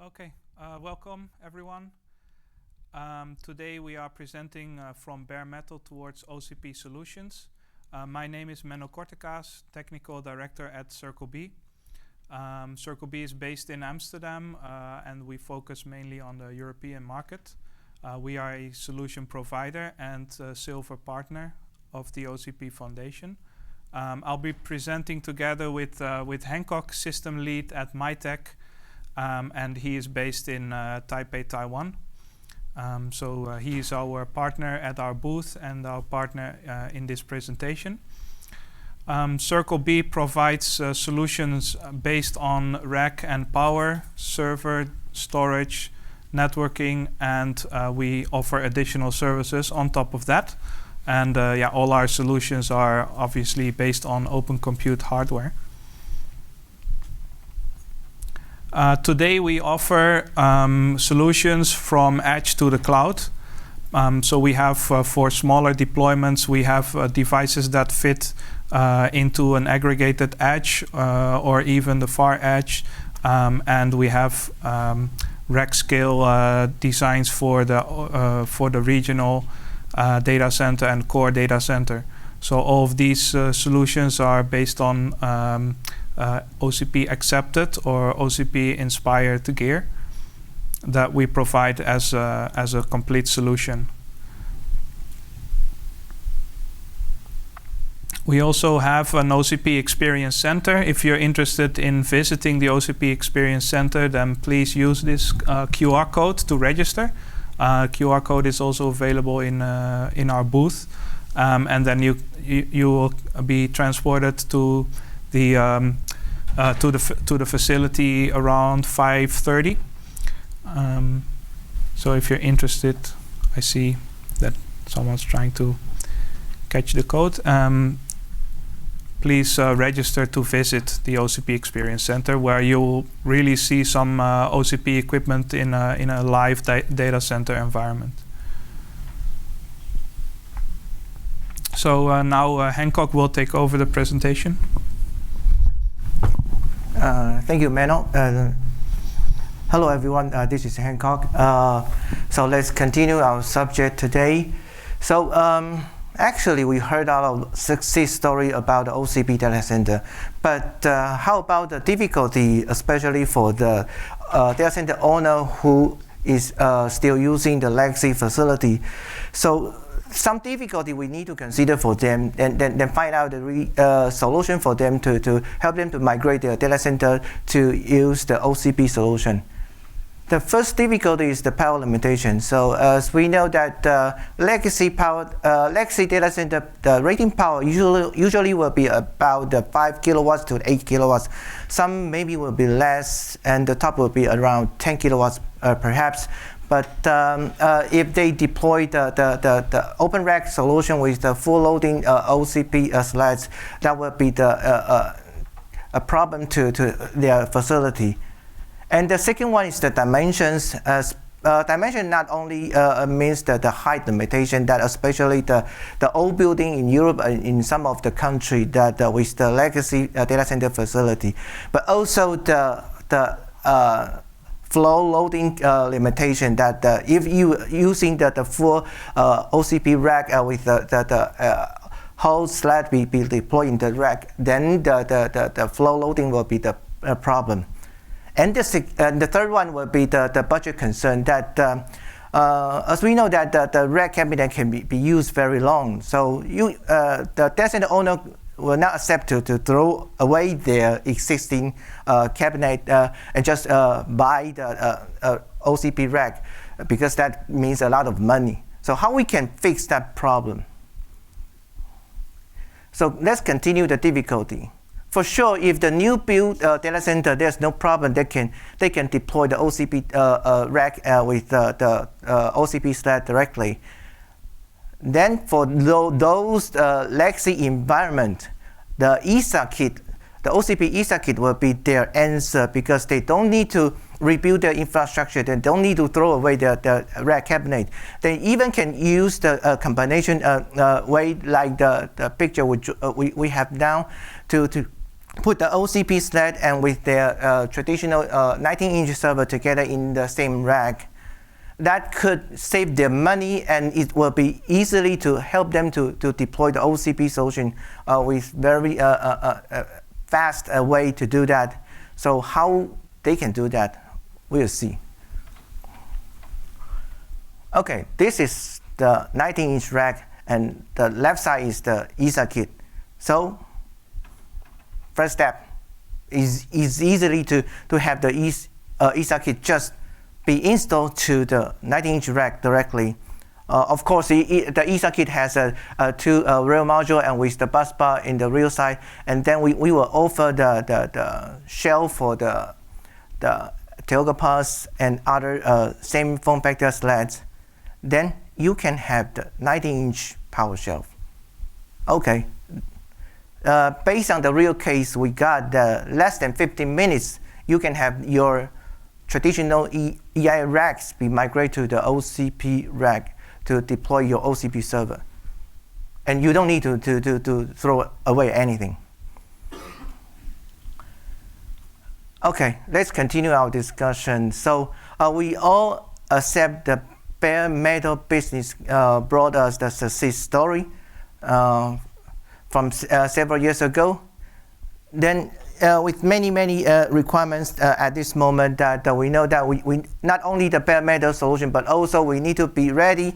Okay, welcome everyone. Today we are presenting from bare metal towards OCP Solutions. My name is Menno Kortekaas, Technical Director at CircleB. CircleB is based in Amsterdam and we focus mainly on the European market. We are a solution provider and silver partner of the OCP Foundation. I'll be presenting together with Hancock, system lead at MiTAC, and he is based in Taipei, Taiwan. He is our partner at our booth and our partner in this presentation. CircleB provides solutions based on rack and power, server, storage, networking, and we offer additional services on top of that. And all our solutions are obviously based on open compute hardware. Today we offer solutions from edge to the cloud. So we have for smaller deployments, we have devices that fit into an aggregated edge or even the far edge. And we have rack scale designs for the regional data center and core data center. So all of these solutions are based on OCP accepted or OCP inspired gear that we provide as a complete solution. We also have an OCP Experience Center. If you're interested in visiting the OCP Experience Center, then please use this QR code to register. QR code is also available in our booth, and then you will be transported to the facility around 5:30. So if you're interested, I see that someone's trying to catch the code. Please register to visit the OCP Experience Center, where you'll really see some OCP equipment in a live data center environment. So now Hancock will take over the presentation. Thank you, Menno. Hello, everyone. This is Hancock. So let's continue our subject today. So actually, we heard a lot of success story about the OCP data center. But how about the difficulty, especially for the data center owner who is still using the legacy facility? So some difficulty we need to consider for them, and then find out the solution for them to help them to migrate their data center to use the OCP solution. The first difficulty is the power limitation. So as we know that legacy data center, the rating power usually will be about 5 kilowatts to 8 kilowatts. Some maybe will be less, and the top will be around 10 kilowatts perhaps. But if they deploy the open rack solution with the full loading OCP sleds, that will be a problem to their facility. And the second one is the dimensions. Dimension not only means the height limitation, that especially the old building in Europe and in some of the country that with the legacy data center facility, but also the flow loading limitation, that if you using the full OCP rack with the whole sled be deployed in the rack, then the flow loading will be the problem. And the third one will be the budget concern, that as we know that the rack cabinet can be used very long. So the data center owner will not accept to throw away their existing cabinet and just buy the OCP rack, because that means a lot of money. So how we can fix that problem? So let's continue the difficulty. For sure, if the new build data center, there's no problem. They can deploy the OCP rack with the OCP sled directly. Then for those legacy environment, the ESA kit, the OCP ESA kit will be their answer, because they don't need to rebuild their infrastructure. They don't need to throw away the rack cabinet. They even can use the combination way like the picture which we have now to put the OCP sled and with their traditional 19-inch server together in the same rack. That could save them money, and it will be easily to help them to deploy the OCP solution with very fast way to do that. So how they can do that, we'll see. Okay, this is the 19-inch rack, and the left side is the ESA kit. So first step is easily to have the ESA kit just be installed to the 19-inch rack directly. Of course, the ESA kit has two rail module and with the bus bar in the real side, and then we will offer the shell for the Kortekaas and other same form factor sleds. Then you can have the 19-inch power shelf. Okay. Based on the real case, we got less than 15 minutes. You can have your traditional EI racks be migrated to the OCP rack to deploy your OCP server. And you don't need to throw away anything. Okay, let's continue our discussion. So we all accept the bare metal business brought us the success story from several years ago. Then with many requirements at this moment, that we know that we not only the bare metal solution, but also we need to be ready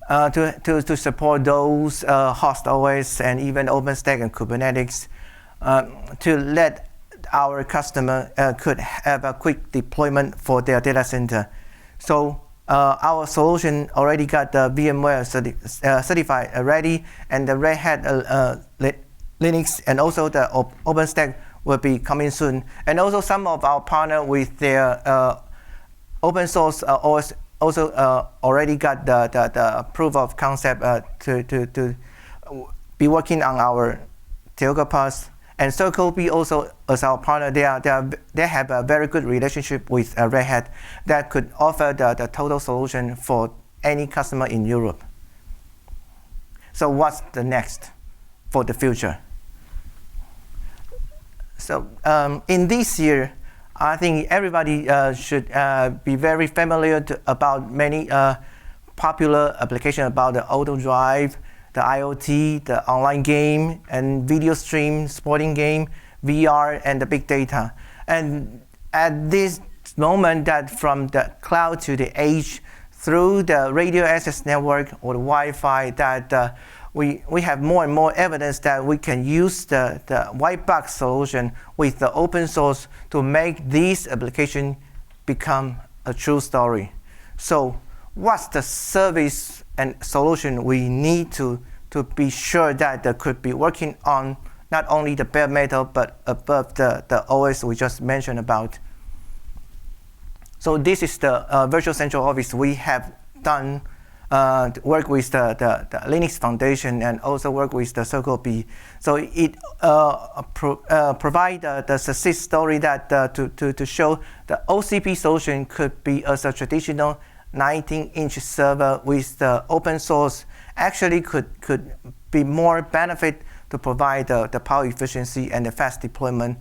to support those host OS and even OpenStack and Kubernetes to let our customer could have a quick deployment for their data center. So our solution already got the VMware certified already, and the Red Hat Linux and also the OpenStack will be coming soon. And also some of our partners with their open source OS also already got the proof of concept to be working on our Kortekaas. And CircleB also as our partner, they have a very good relationship with Red Hat that could offer the total solution for any customer in Europe. So what's the next for the future? So in this year, I think everybody should be very familiar about many popular applications about the auto drive, the IoT, the online game, and video stream, sporting game, VR, and the big data. And at this moment, that from the cloud to the edge, through the radio access network or the Wi-Fi, that we have more and more evidence that we can use the white box solution with the open source to make this application become a true story. So what's the service and solution we need to be sure that they could be working on not only the bare metal but above the OS we just mentioned about. So this is the virtual central office we have done work with the Linux Foundation and also work with the CircleB. So it provide the success story that to show the OCP solution could be as a traditional 19-inch server with the open source actually could be more benefit to provide the power efficiency and the fast deployment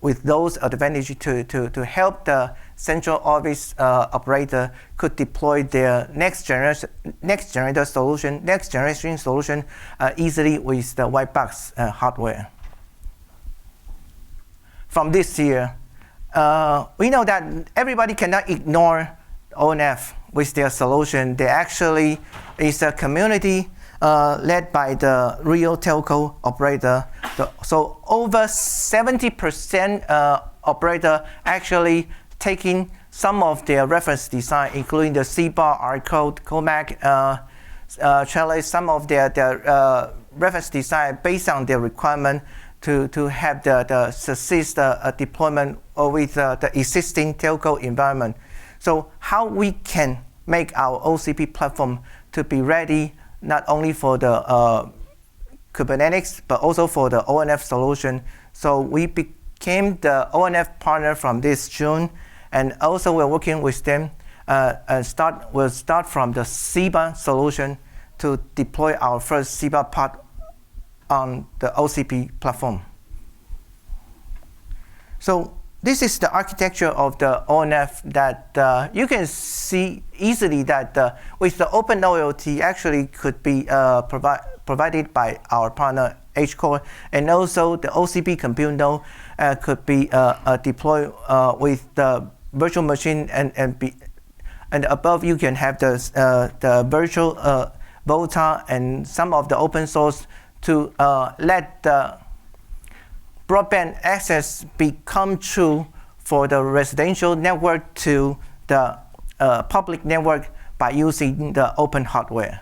with those advantages to help the central office operator could deploy their next generation solution easily with the white box hardware. From this year, we know that everybody cannot ignore ONF with their solution. They actually is a community led by the real telco operator. So over 70% operator actually taking some of their reference design, including the CBAR, R-Code, COMAC, Trellis, some of their reference design based on their requirement to have the success deployment with the existing telco environment. So how we can make our OCP platform to be ready not only for the Kubernetes but also for the ONF solution. So we became the ONF partner from this June, and also we're working with them we'll start from the CBAR solution to deploy our first CBAR part on the OCP platform. So this is the architecture of the ONF that you can see easily that with the open OLT actually could be provided by our partner H-Core, and also the OCP Communal could be deployed with the virtual machine, and above you can have the virtual Volta and some of the open source to let the broadband access become true for the residential network to the public network by using the open hardware.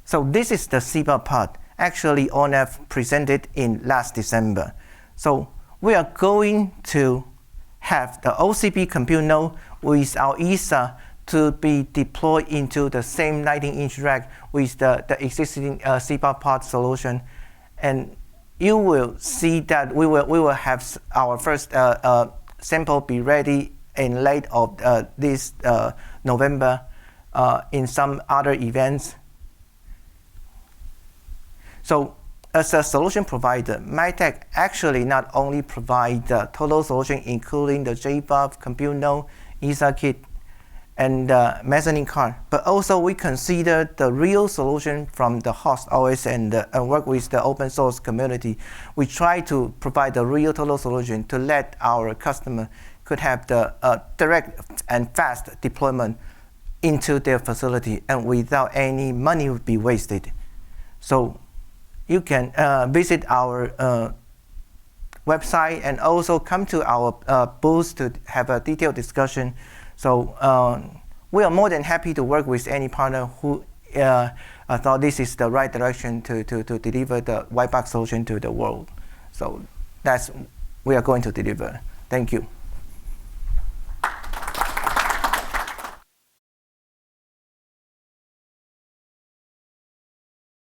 So this is the SIPA part. Actually, ONF presented in last December. So we are going to have the OCP Communal with our ESA to be deployed into the same 19-inch rack with the existing SIPA part solution. And you will see that we will have our first sample be ready in late of this November in some other events. So as a solution provider, MiTAC actually not only provide the total solution including the JBOF, Communal, ESA kit, and mezzanine card, but also we consider the real solution from the host OS and work with the open source community. We try to provide the real total solution to let our customer could have the direct and fast deployment into their facility and without any money would be wasted. So you can visit our website and also come to our booth to have a detailed discussion. So we are more than happy to work with any partner who thought this is the right direction to deliver the white box solution to the world. So that's we are going to deliver. Thank you.